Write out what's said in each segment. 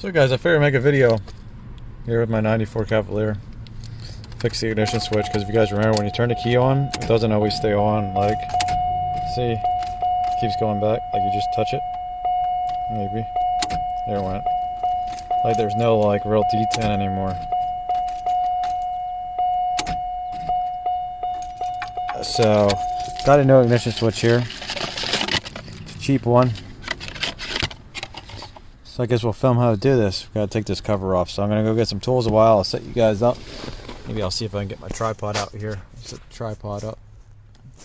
So guys, I figured I'd make a video here with my 94 Cavalier. Fix the ignition switch, because if you guys remember, when you turn the key on, it doesn't always stay on. Like, see, it keeps going back, like you just touch it. Maybe. There it went. Like there's no like real detent anymore. So, got a no ignition switch here. It's a cheap one. So I guess we'll film how to do this. We've got to take this cover off. So I'm going to go get some tools a while. I'll set you guys up. Maybe I'll see if I can get my tripod out here. Set the tripod up.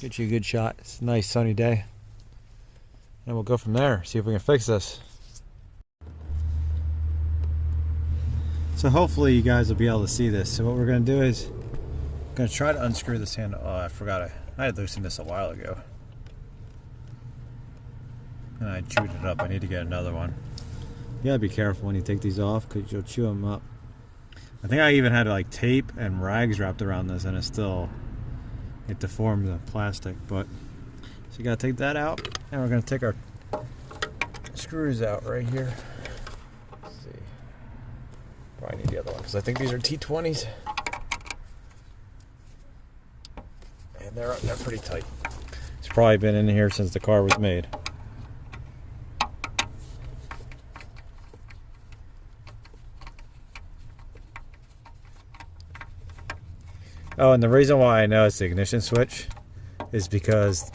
Get you a good shot. It's a nice sunny day. And we'll go from there. See if we can fix this. So hopefully you guys will be able to see this. So what we're going to do is I'm going to try to unscrew this handle. Oh, I forgot. I had loosened this a while ago. And I chewed it up. I need to get another one. You gotta be careful when you take these off because you'll chew them up. I think I even had like tape and rags wrapped around this and it deformed the plastic. But so you gotta take that out, and we're gonna take our screws out right here. Let's see. Probably need the other one because I think these are T20s, and they're pretty tight. It's probably been in here since the car was made. Oh, and the reason why I know it's the ignition switch is because,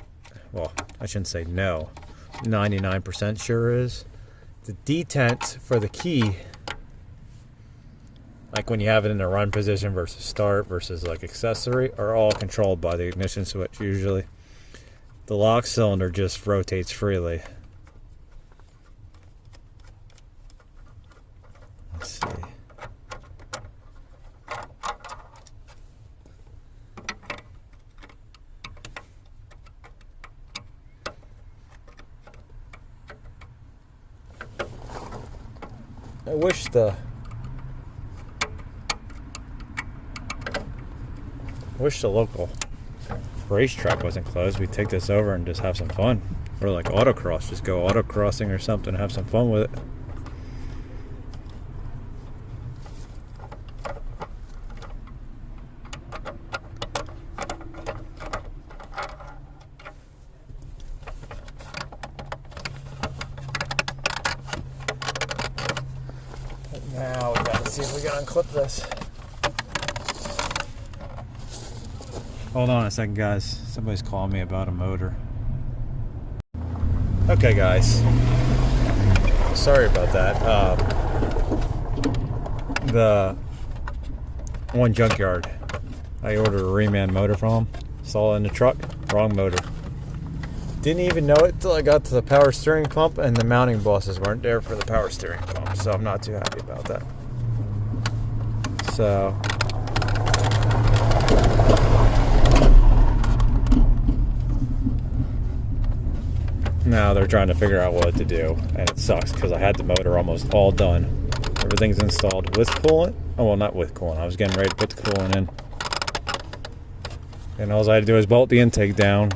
well, I shouldn't say no, 99% sure is. The detent for the key, like when you have it in the run position versus start versus like accessory, are all controlled by the ignition switch usually. The lock cylinder just rotates freely. Let's see. I wish the local racetrack wasn't closed. We'd take this over and just have some fun. Or like autocross, just go autocrossing or something, have some fun with it. Now we gotta see if we can unclip this. Hold on a second, guys. Somebody's calling me about a motor. Okay, guys. Sorry about that. The one junkyard, I ordered a reman motor from them. Saw it in the truck. Wrong motor. Didn't even know it till I got to the power steering pump, and the mounting bosses weren't there for the power steering pump, so I'm not too happy about that. So now they're trying to figure out what to do, and it sucks because I had the motor almost all done. Everything's installed with coolant. Oh, well, not with coolant. I was getting ready to put the coolant in, and all I had to do is bolt the intake down.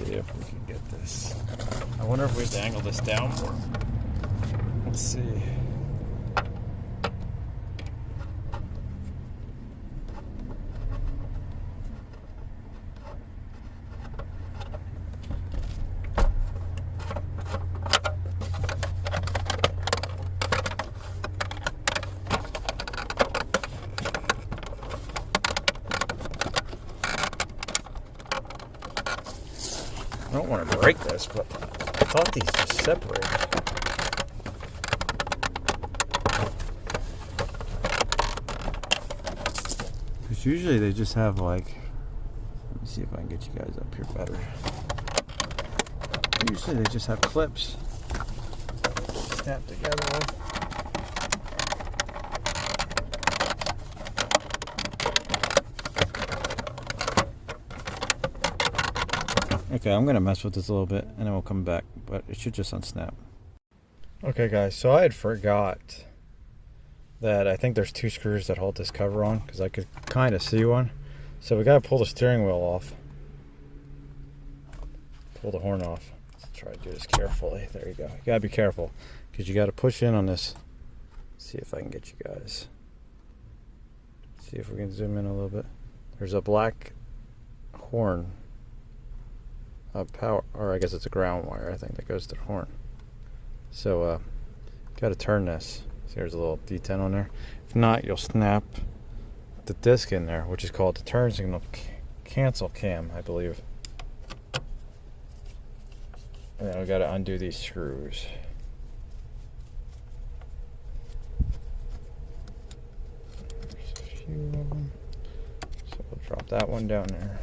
If we can get this. I wonder if we have to angle this down more. Let's see. I don't want to break this, but I thought these just separated. Because usually they just have like, let me see if I can get you guys up here better. Usually they just have clips snapped together. Okay, I'm gonna mess with this a little bit and then we'll come back, but it should just unsnap. Okay guys, so I had forgot that I think there's two screws that hold this cover on, because I could kind of see one. So we gotta pull the steering wheel off. Pull the horn off. Let's try to do this carefully. There you go. You gotta be careful. because you got to push in on this. See if I can get you guys. See if we can zoom in a little bit. There's a black horn, a power, or I guess it's a ground wire, I think, that goes to the horn. So got to turn this. See, there's a little detent on there. If not, you'll snap the disc in there, which is called the turn signal cancel cam, I believe. And then we got to undo these screws. There's a few of them. So we'll drop that one down there.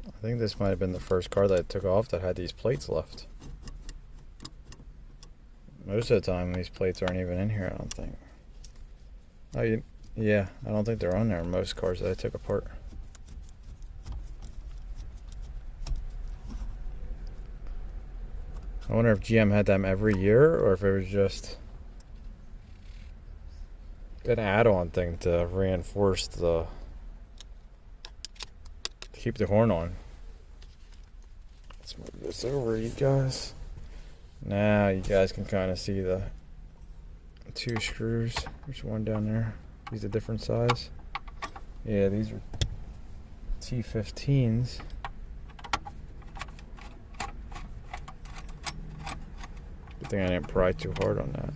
I think this might have been the first car that I took off that had these plates left. Most of the time these plates aren't even in here, I don't think. Oh, yeah, I don't think they're on there in most cars that I took apart. I wonder if GM had them every year or if it was just an add-on thing to reinforce to keep the horn on. Let's move this over, you guys. Now you guys can kind of see the two screws. There's one down there. These are different size. Yeah, these are T15s. Good thing I didn't pry too hard on that.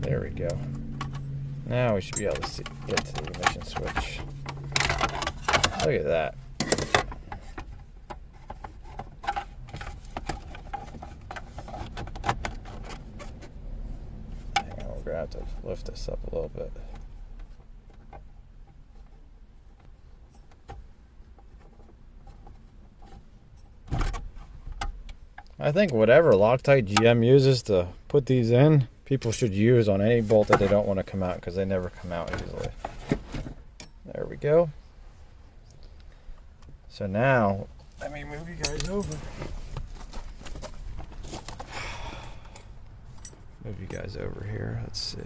There we go. Now we should be able to get to the ignition switch. Look at that. Hang on, we're gonna have to lift this up a little bit. I think whatever Loctite GM uses to put these in, people should use on any bolt that they don't want to come out, because they never come out easily. There we go. So now, let me move you guys over. Move you guys over here. Let's see.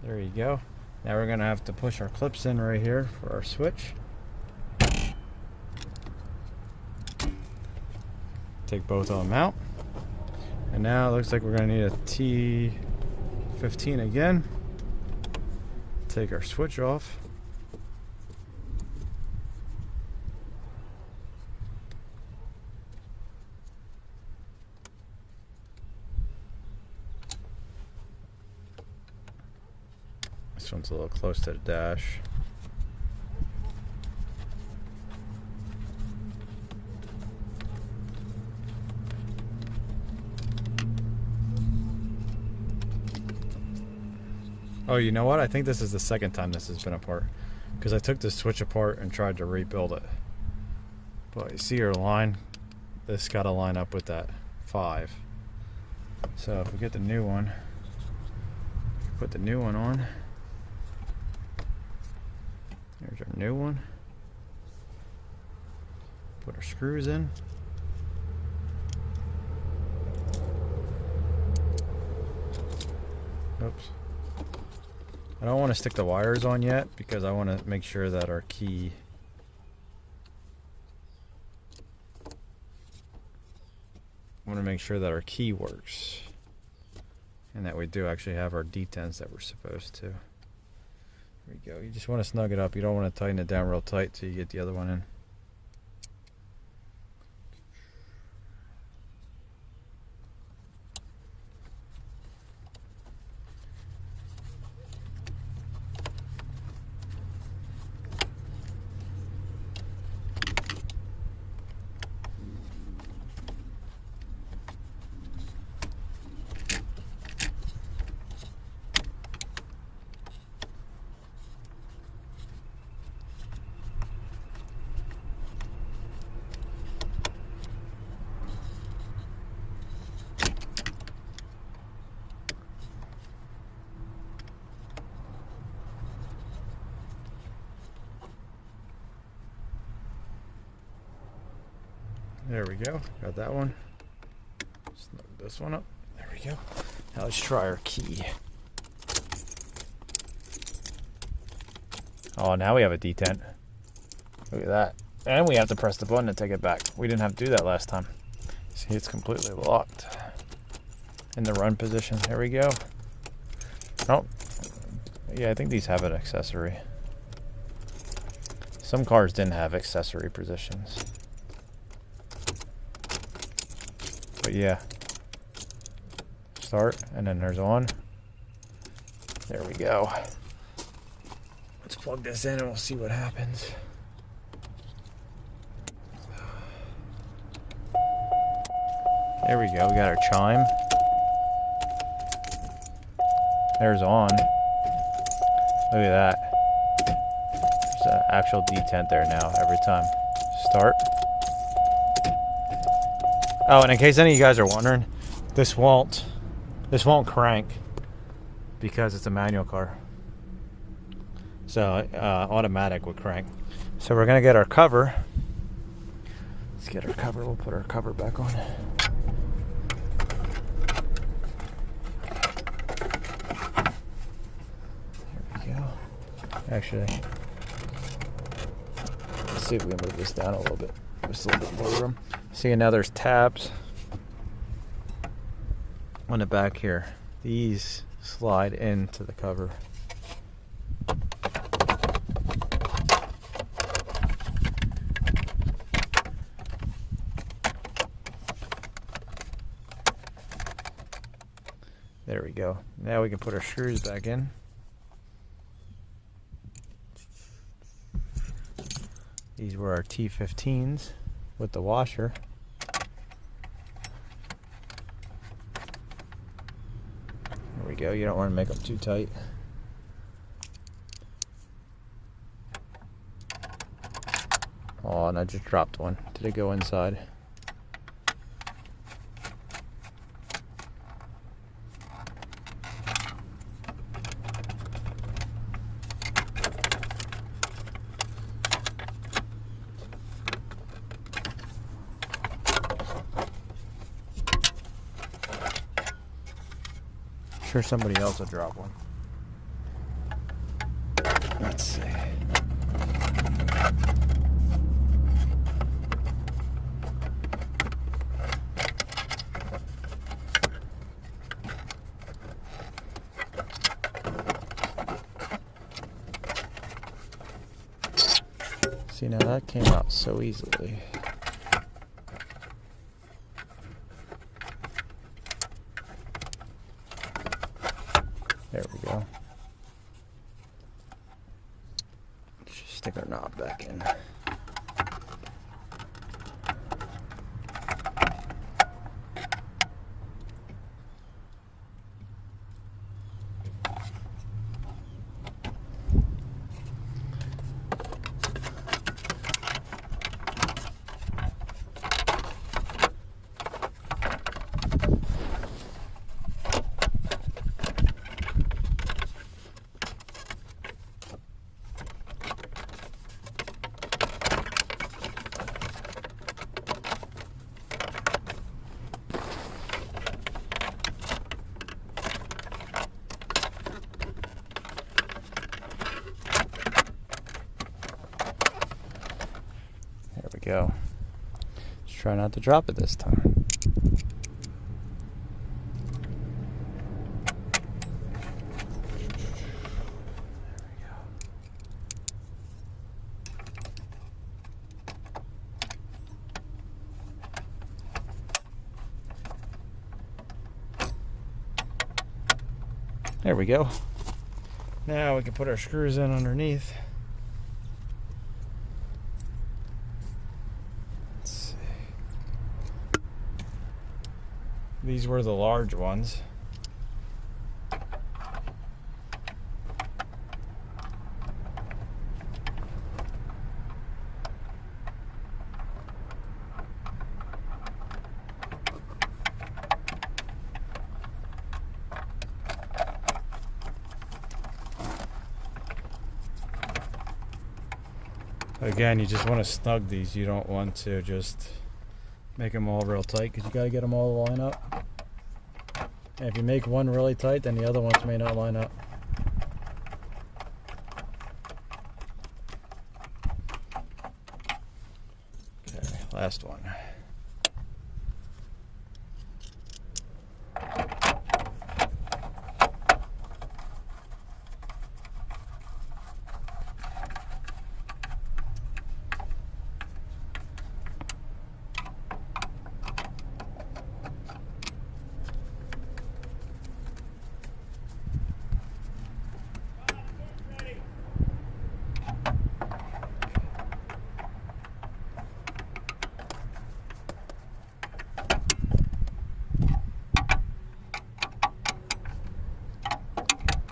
There you go. Now we're going to have to push our clips in right here for our switch. Take both of them out. And now it looks like we're going to need a T15 again. Take our switch off. This one's a little close to the dash. Oh, you know what? I think this is the second time this has been apart, because I took this switch apart and tried to rebuild it. But you see your line? This got to line up with that 5. So if we get the new one, put the new one on. There's our new one. Put our screws in. Oops. I don't want to stick the wires on yet because I want to make sure that our key works, and that we do actually have our detents that we're supposed to. There we go. You just want to snug it up. You don't want to tighten it down real tight till you get the other one in. There we go. Got that one. Snug this one up. There we go. Now let's try our key. Oh, now we have a detent. Look at that. And we have to press the button to take it back. We didn't have to do that last time. See, it's completely locked. In the run position. There we go. Oh. Yeah, I think these have an accessory. Some cars didn't have accessory positions. But yeah. Start, and then there's on. There we go. Let's plug this in and we'll see what happens. There we go, we got our chime. There's on. Look at that. There's an actual detent there now every time. Start. Oh, and in case any of you guys are wondering, this won't crank because it's a manual car. So automatic would crank. So we're gonna get our cover. Let's get our cover. We'll put our cover back on. There we go. Actually, let's see if we can move this down a little bit. Just a little bit more room. See, now there's tabs on the back here. These slide into the cover. There we go. Now we can put our screws back in. These were our T15s with the washer. There we go. You don't want to make them too tight. Oh, and I just dropped one. Did it go inside? Sure, somebody else will drop one. Let's see. See, now that came out so easily. There we go. Let's just stick our knob back in. Go. Let's try not to drop it this time. There we go. Now we can put our screws in underneath. These were the large ones. Again, you just want to snug these. You don't want to just make them all real tight, because you got to get them all to line up. And if you make one really tight, then the other ones may not line up. Okay, last one.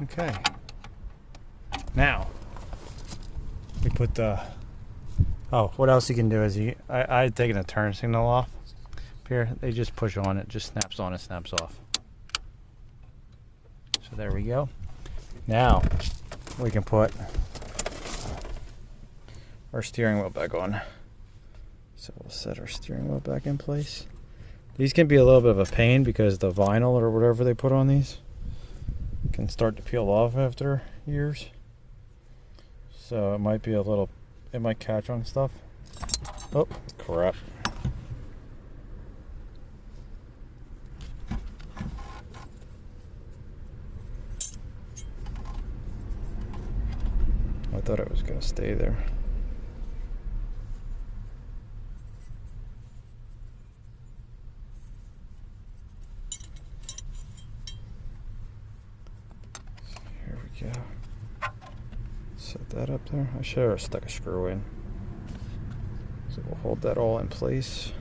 Okay, now we put the, oh, what else you can do is I had taken a turn signal off. Here, they just push on it, just snaps on and snaps off. So there we go. Now we can put our steering wheel back on. So we'll set our steering wheel back in place. These can be a little bit of a pain because the vinyl or whatever they put on these can start to peel off after years, so it might be a little, it might catch on stuff. Oh crap. I thought it was gonna stay there. Yeah, set that up there. I should have stuck a screw in. So we'll hold that all in place.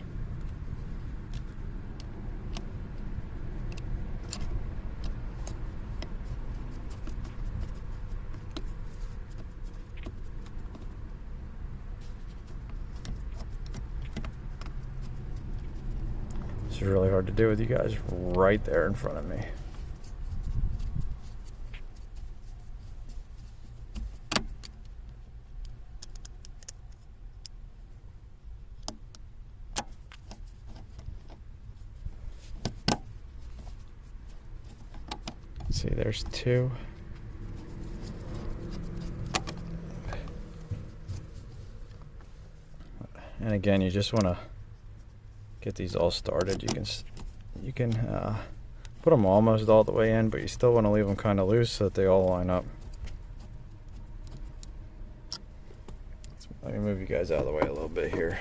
This is really hard to do with you guys right there in front of me. See, there's two. And again, you just want to get these all started. You can put them almost all the way in, but you still want to leave them kind of loose so that they all line up. Let me move you guys out of the way a little bit here.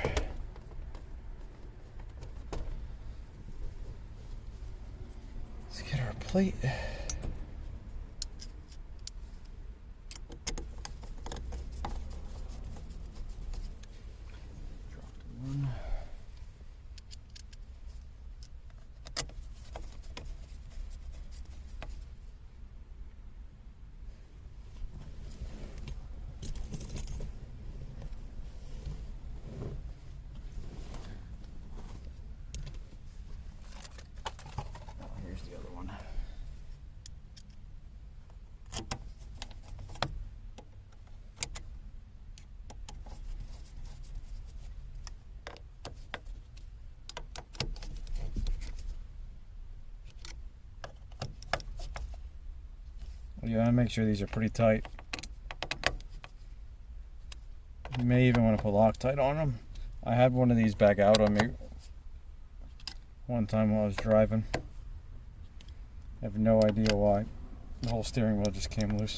Let's get our plate. You want to make sure these are pretty tight. You may even want to put Loctite on them. I had one of these back out on me one time while I was driving. I have no idea why. The whole steering wheel just came loose.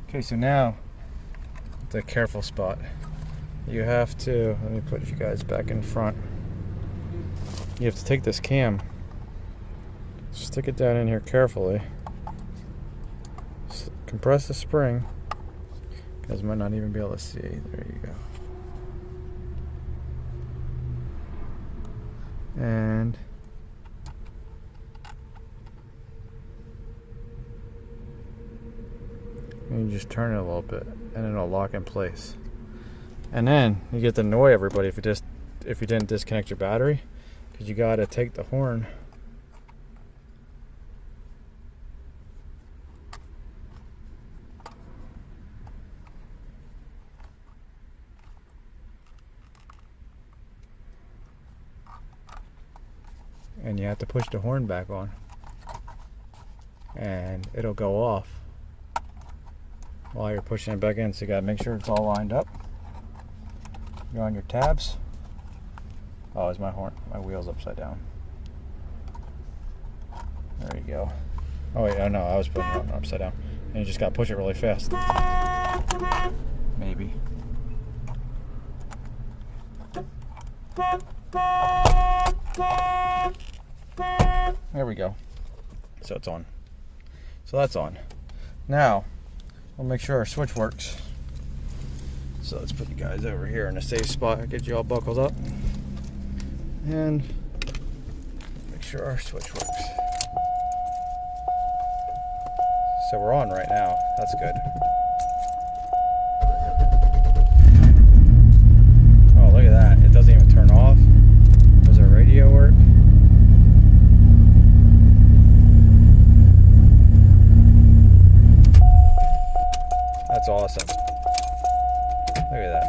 Okay, so now the careful spot. You have to, let me put you guys back in front. You have to take this cam, stick it down in here carefully, compress the spring. You guys might not even be able to see. There you go. And you just turn it a little bit and it'll lock in place. And then you get to annoy everybody if you didn't disconnect your battery, because you got to take the horn and you have to push the horn back on, and it'll go off while you're pushing it back in. So you gotta make sure it's all lined up. You're on your tabs. Oh, is my wheel's upside down. There you go. Oh wait, oh no, I was putting it upside down. And you just gotta push it really fast. Maybe. There we go. So it's on. So that's on. Now, we'll make sure our switch works. So let's put you guys over here in a safe spot, get you all buckled up, and make sure our switch works. So we're on right now. That's good. Oh, look at that. It doesn't even turn off. Does our radio work? That's awesome. Look at that.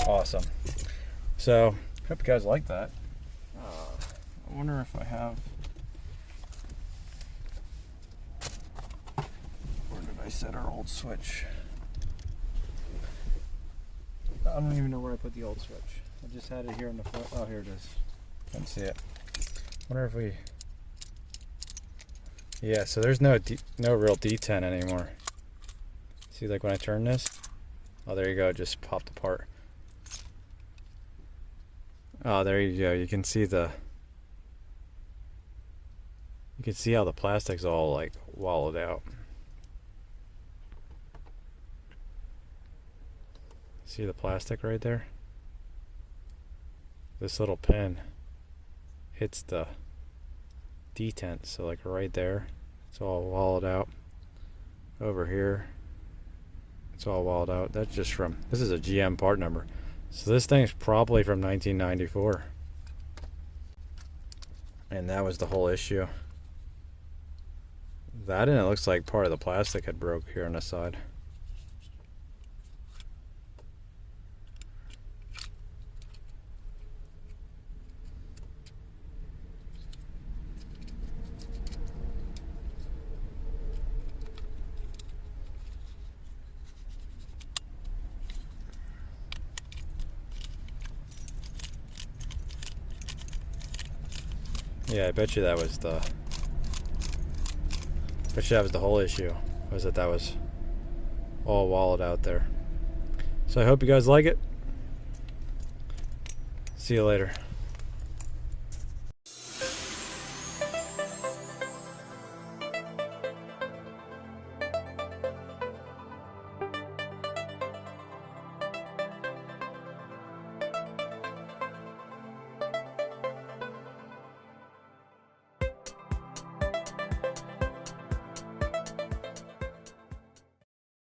Awesome. So, hope you guys like that. I wonder if I have... Where did I set our old switch? I don't even know where I put the old switch. I just had it here in the front. Oh, here it is. Can't see it. Wonder if we... Yeah, so there's no real D10 anymore. See, like when I turn this? Oh, there you go. It just popped apart. Oh, there you go. You can see the... You can see how the plastic's all like wallowed out. See the plastic right there? This little pin hits the detent, so like right there, it's all wallowed out. Over here, it's all wallowed out. That's just from, this is a GM part number. So this thing's probably from 1994. And that was the whole issue. That, and it looks like part of the plastic had broke here on the side. Yeah, I bet you that was the... Bet you that was the whole issue. Was that was all wallowed out there. So I hope you guys like it. See you later.